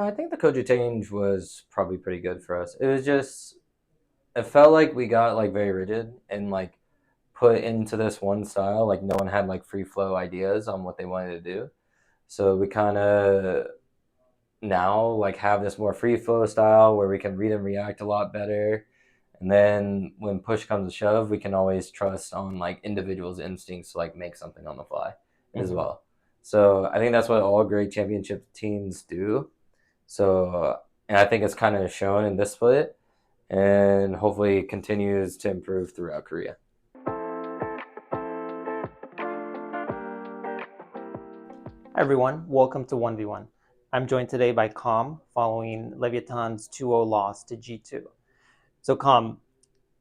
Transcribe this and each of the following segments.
I think the coaching change was probably pretty good for us. It was just it felt like we got like very rigid and like put into this one style. Like no one had like free flow ideas on what they wanted to do. So we kind of now like have this more free flow style where we can read and react a lot better. And then when push comes to shove, we can always trust on like individuals' instincts to like make something on the fly as Mm-hmm. well. So I think that's what all great championship teams do. So and I think it's kind of shown in this split, and hopefully continues to improve throughout Korea. Hi everyone, welcome to 1v1. I'm joined today by Com following Leviatán's 2-0 loss to G2. So Com,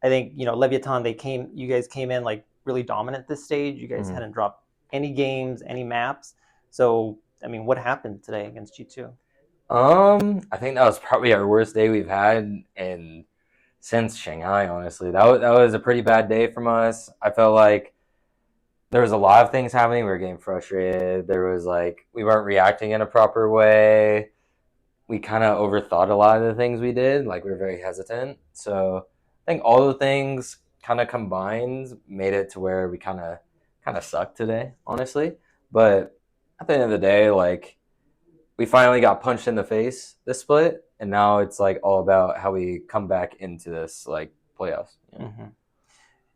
I think, Leviatán, you guys came in like really dominant this stage. You guys Mm-hmm. hadn't dropped any games, any maps. So, I mean, what happened today against G2? I think that was probably our worst day we've had in since Shanghai. Honestly, that was a pretty bad day from us. I felt like there was a lot of things happening. We were getting frustrated. There was like we weren't reacting in a proper way. We kind of overthought a lot of the things we did. Like we were very hesitant. So I think all the things kind of combined made it to where we kind of sucked today, honestly. But at the end of the day, like we finally got punched in the face this split, and now it's like all about how we come back into this like playoffs. Mm-hmm.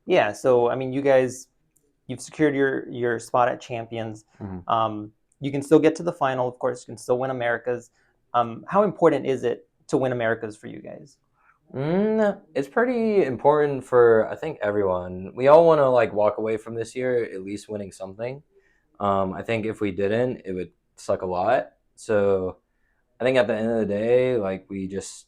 Yeah, so I mean, you've secured your spot at Champions. Mm-hmm. You can still get to the final, of course. You can still win Americas. How important is it to win Americas for you guys? It's pretty important for I think everyone. We all want to like walk away from this year at least winning something. I think if we didn't, it would suck a lot. So I think at the end of the day, like we just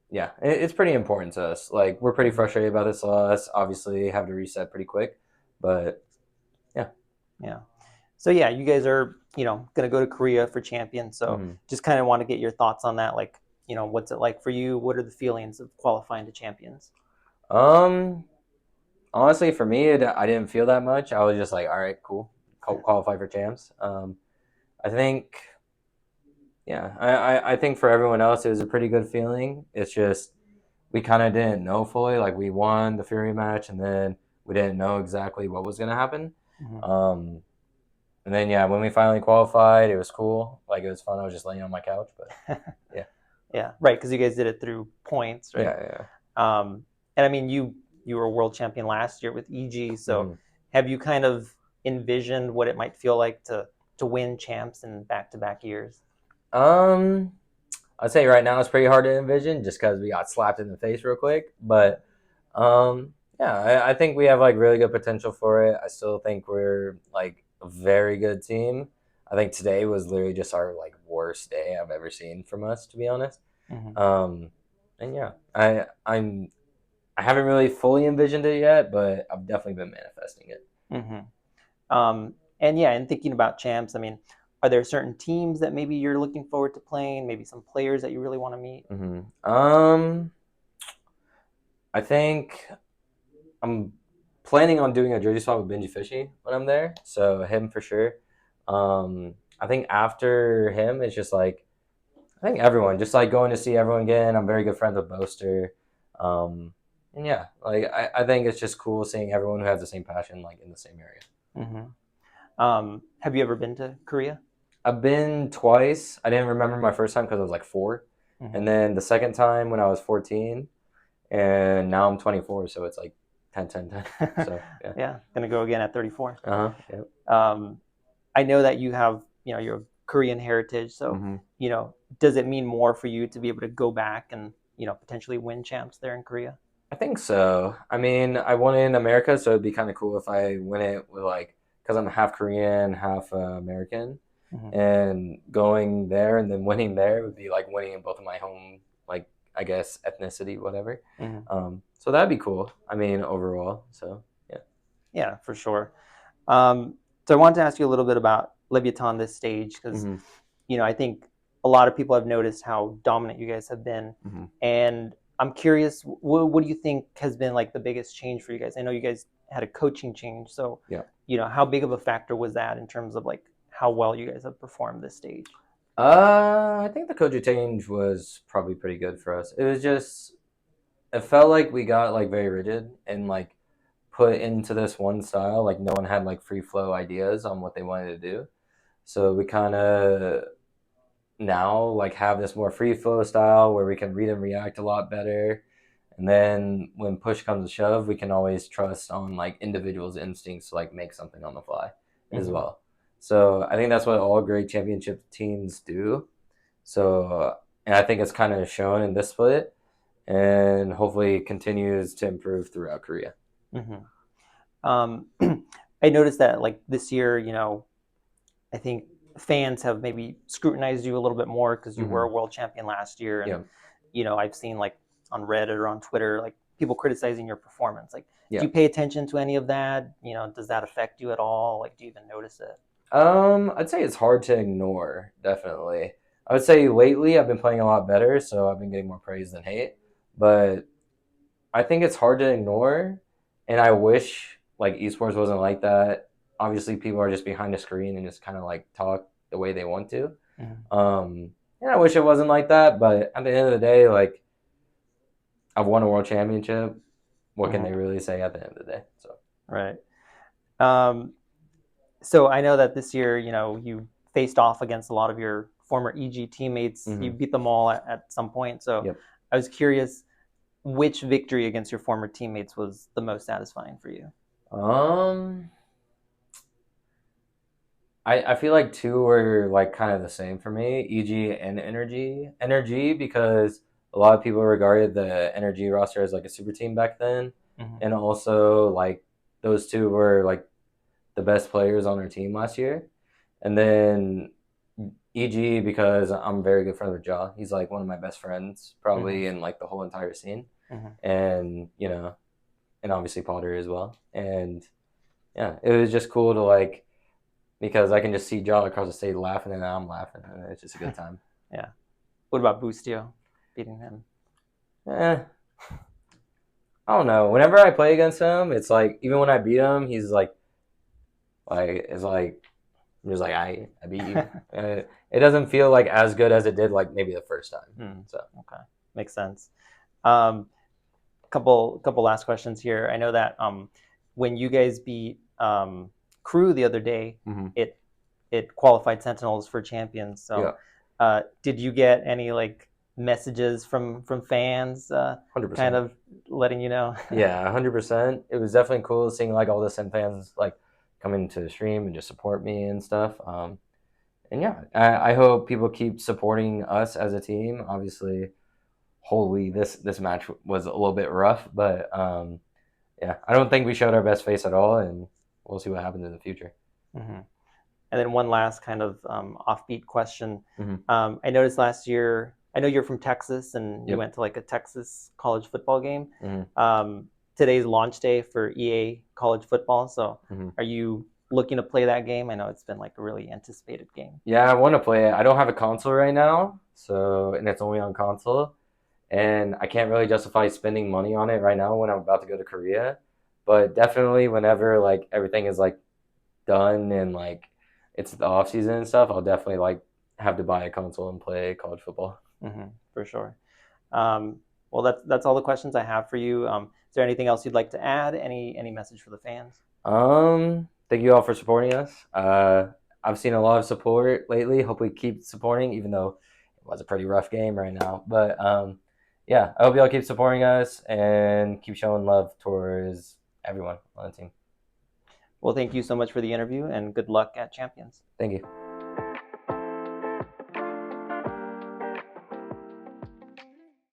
yeah, it's pretty important to us. Like we're pretty Mm-hmm. frustrated about this loss. Obviously, have to reset pretty quick, but yeah. Yeah. So yeah, you guys are, going to go to Korea for Champions. So Mhm. just kind of want to get your thoughts on that. Like, what's it like for you? What are the feelings of qualifying to Champions? Um, Honestly, for me, I didn't feel that much. I was just like, all right, cool, qualify for champs. I think yeah, I think for everyone else, it was a pretty good feeling. It's just we kind of didn't know fully. Like we won the Fury match, and then we didn't know exactly what was gonna happen. Mm-hmm. Um, and then yeah, when we finally qualified, it was cool. Like it was fun. I was just laying on my couch, but yeah, Yeah, right. Because you guys did it through points, right? yeah. And I mean, you were a world champion last year with EG. So Mm-hmm. have you kind of envisioned what it might feel like to win champs in back-to-back years? Um, I'd say right now it's pretty hard to envision just because we got slapped in the face real quick. But yeah, I think we have like really good potential for it. I still think we're like a very good team. I think today was literally just our like worst day I've ever seen from us, to be honest. Mm-hmm. Um, and yeah, I haven't really fully envisioned it yet, but I've definitely been manifesting it. Mm-hmm. And yeah, and thinking about champs, I mean, are there certain teams that maybe you're looking forward to playing? Maybe some players that you really want to meet? I think I'm planning on doing a jersey swap with Benji Fishy when I'm there, so him for sure. I think after him, it's just like I think everyone, just like going to see everyone again. I'm very good friends with Boaster, um, and yeah, like I think it's just cool seeing everyone who has the same passion like in the same area. Mm-hmm. Have you ever been to Korea? I've been twice. I didn't remember my first time because I was like 4, Mm-hmm. and then the second time when I was 14, and now I'm 24, so it's like 10, 10, 10. So yeah. Yeah, gonna go again at 34. Yeah. Um, I know that you have, your Korean heritage. So, Mm-hmm. does it mean more for you to be able to go back and, potentially win champs there in Korea? I think so. I mean, I won it in America, so it'd be kind of cool if I win it with like, because I'm half Korean, half American, Mm-hmm. and going there and then winning there would be like winning in both of my home, like I guess ethnicity, whatever. Mm-hmm. So that'd be cool. I mean, overall. So yeah. Yeah, for sure. So I wanted to ask you a little bit about Leviatán this stage because, Mm-hmm. I think a lot of people have noticed how dominant you guys have been. Mm-hmm. And I'm curious, what do you think has been like the biggest change for you guys? I know you guys had a coaching change. So, Yeah. how big of a factor was that in terms of like how well you guys have performed this stage? I think the coaching change was probably pretty good for us. It was just it felt like we got like very rigid and like put into this one style. Like no one had like free flow ideas on what they wanted to do. So we kind of now like have this more free flow style where we can read and react a lot better. And then when push comes to shove, we can always trust on like individuals' instincts to like make something on the fly as well. So I think that's what all great championship teams do. So and I think it's kind of shown in this split, and hopefully continues to improve throughout Korea. I noticed that like this year, I think fans have maybe scrutinized you a little bit more because you were a world champion last year, and I've seen like on Reddit or on Twitter like people criticizing your performance. Like, do you pay attention to any of that? Does that affect you at all? Like, do you even notice it? I'd say it's hard to ignore, definitely. I would say lately I've been playing a lot better, so I've been getting more praise than hate. But I think it's hard to ignore, and I wish like esports wasn't like that. Obviously, people are just behind the screen and just kind of like talk the way they want to. And I wish it wasn't like that, but at the end of the day, like I've won a world championship. What can they really say at the end of the day? So right. So I know that this year, you faced off against a lot of your former EG teammates. You beat them all at some point. So I was curious, which victory against your former teammates was the most satisfying for you? I feel like two were like kind of the same for me, EG and Energy. Energy because a lot of people regarded the Energy roster as like a super team back then, and also like those two were like the best players on our team last year. And then EG because I'm very good friends with Ja. He's like one of my best friends probably in like the whole entire scene. And and obviously Potter as well. And yeah, it was just cool to like because I can just see Ja across the stage laughing and I'm laughing and it's just a good time. Yeah. What about Boostio beating him? I don't know. Whenever I play against him, it's like even when I beat him, he's like it's like I'm just like I beat you. It doesn't feel like as good as it did like maybe the first time. So okay, makes sense. Couple last questions here. I know that when you guys beat Crew the other day, it qualified Sentinels for Champions. So did you get any like messages from fans 100%. kind of letting you know? Yeah, 100%. It was definitely cool seeing like all the Sen fans like coming to the stream and just support me and stuff. And yeah, I hope people keep supporting us as a team. Obviously, holy, this match was a little bit rough, but yeah, I don't think we showed our best face at all, and we'll see what happens in the future. And then one last kind of offbeat question. I noticed last year, I know you're from Texas and you went to like a Texas college football game. Today's launch day for EA college football. So are you looking to play that game? I know it's been like a really anticipated game. Yeah, I want to play it. I don't have a console right now, and it's only on console. And I can't really justify spending money on it right now when I'm about to go to Korea. But definitely whenever like everything is like done and like it's the off season and stuff, I'll definitely like have to buy a console and play college football. For sure. Well, that's all the questions I have for you. Is there anything else you'd like to add? Any message for the fans? Thank you all for supporting us. I've seen a lot of support lately. Hopefully keep supporting, even though it was a pretty rough game right now. But yeah, I hope y'all keep supporting us and keep showing love towards everyone on the team. Well, thank you so much for the interview and good luck at Champions. Thank you.